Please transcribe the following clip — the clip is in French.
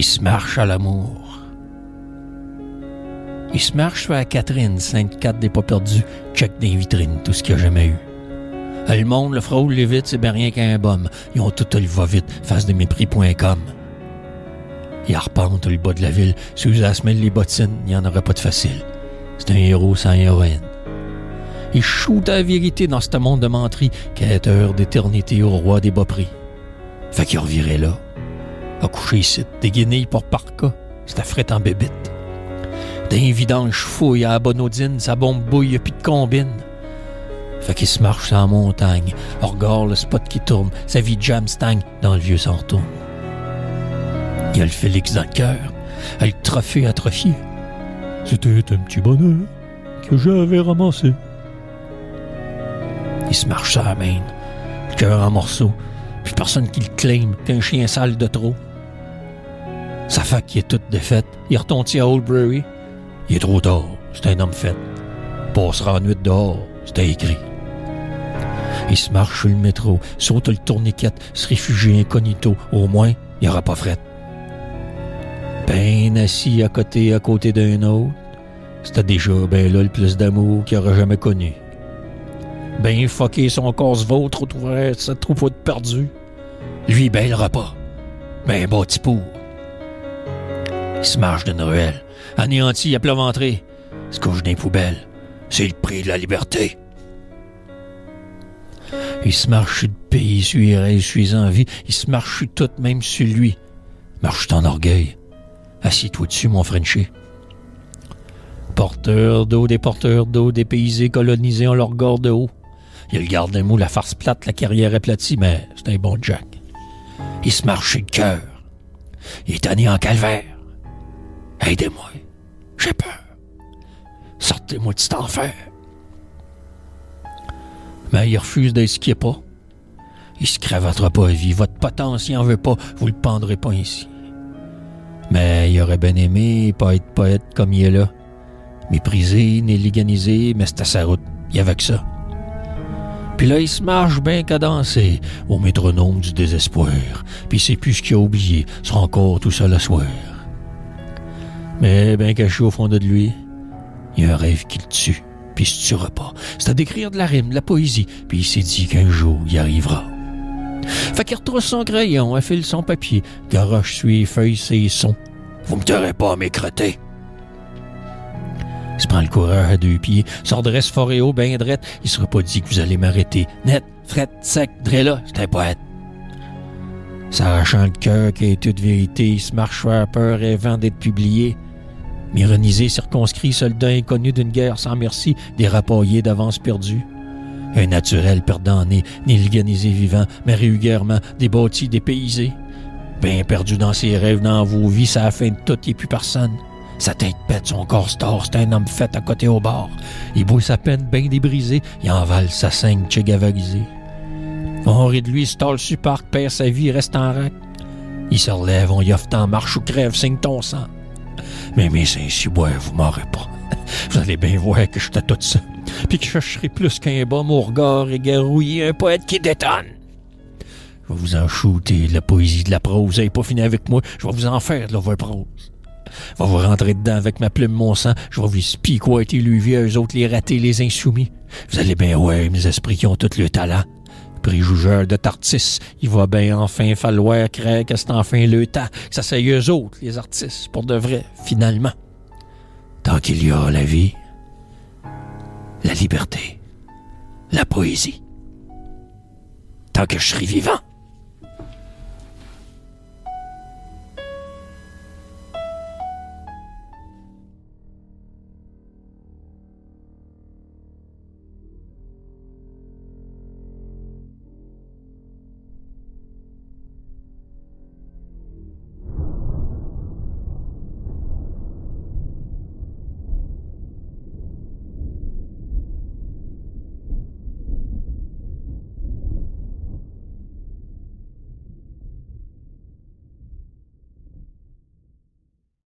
Il se marche à l'amour. Il se marche sur la Catherine, Sainte-Cat des pas perdus, check des vitrines, tout ce qu'il a jamais eu. Le monde, le fraude, les vite, c'est bien rien qu'un bum. Ils ont tout le va-vite, face-de-mépris.com. Il arpente le bas de la ville, sous la semelle les bottines, il n'y en aurait pas de facile. C'est un héros sans héroïne. Il shoot à la vérité dans ce monde de menterie, quêteur d'éternité au roi des bas prix. Fait qu'il revirait là, a couché ici, dégainé pour parka, c'était fret en bébite. D'un vidange fouille à la bonodine, sa bombe bouille, puis de combine. Fait qu'il se marche sur la montagne, regarde le spot qui tourne, sa vie jam stagne, dans le vieux s'en retourne. Il y a le Félix dans le cœur, le trophée atrophié. C'était un petit bonheur que j'avais ramassé. Il se marche sur la main, le cœur en morceaux, puis personne qui le claim, qu'un chien sale de trop. Sa fac qui est toute défaite, il retourne à Oldbury. Il est trop tard, c'est un homme fait. Passera la nuit dehors, c'était écrit. Il se marche sur le métro, saute le tourniquet, se réfugie incognito, au moins, il n'y aura pas fret. Ben assis à côté d'un autre, c'était déjà ben là le plus d'amour qu'il aura jamais connu. Ben fucké son corps se vautre au travers cette troupeau de perdus. Lui, ben le repas. Ben bâti pour. Il se marche d'une ruelle, anéanti à plat ventré, se couche dans les poubelles. C'est le prix de la liberté. Il se marche sur le pays, sur les rêves, sur les envies. Il se marche sur tout, même sur lui. Marche ton orgueil. Assis-toi dessus, mon Frenchie. Porteur d'eau, dépaysés, colonisés, on leur garde de haut. Il garde un mot, la farce plate, la carrière aplatie, mais c'est un bon Jack. Il se marche sur le cœur. Il est tanné en calvaire. Aidez-moi. J'ai peur. Sortez-moi de cet enfer. Mais il refuse d'être ce qu'il n'est pas. Il se cravatera pas à vie. Votre potentiel n'en veut pas. Vous le pendrez pas ici. Mais il aurait bien aimé pas être poète comme il est là. Méprisé, néliganisé, mais c'était sa route. Il y avait que ça. Puis là, il se marche bien cadencé au métronome du désespoir. Puis c'est plus ce qu'il a oublié. Il sera encore tout seul à soir. Mais bien caché au fond de lui, il y a un rêve qui le tue. Puis il se tuera pas. C'est à décrire de la rime, de la poésie. Puis il s'est dit qu'un jour, il arrivera. Fait qu'il retrouve son crayon, affile son papier, garoche sur les feuilles ses sons. Vous me tuerez pas, mes crottés. Il se prend le coureur à deux pieds, se redresse fort et haut, ben drette. Il sera pas dit que vous allez m'arrêter. Net, fret, sec, dré-là, c'est un poète. S'arrachant le cœur qui est toute vérité, il se marche faire peur, rêvant d'être publié. M'ironisé, circonscrit, soldat inconnu d'une guerre sans merci, dérapaillé d'avance perdue. Un naturel perdant né, néliganisé vivant, mais régulièrement débattu, dépaysé. Bien perdu dans ses rêves, dans vos vies, ça a fin de tout, il n'y a plus personne. Sa tête pète, son corps store, c'est un homme fait à côté au bord. Il boit sa peine bien débrisée, il envale sa saigne tchégavarisée. On rit de lui, se tord sur parc, perd sa vie, il reste en rack. Il se relève, on y offre en marche ou crève, signe ton sang. Mais mes Saint-Cybois, vous m'aurez pas. Vous allez bien voir que j'étais tout ça. Puis que je serai plus qu'un bas, mon regard égarouillé, un poète qui détonne. Je vais vous en shooter de la poésie, de la prose. Vous n'avez pas fini avec moi, je vais vous en faire de la vraie prose. Je vais vous rentrer dedans avec ma plume, mon sang. Je vais vous expliquer quoi a été lui, eux autres, les ratés, les insoumis. Vous allez bien voir, mes esprits qui ont tout le talent. Préjugeurs de tartis, il va bien enfin falloir créer que c'est enfin le temps. Que ça c'est eux autres, les artistes, pour de vrai, finalement. Tant qu'il y aura la vie, la liberté, la poésie. Tant que je serai vivant.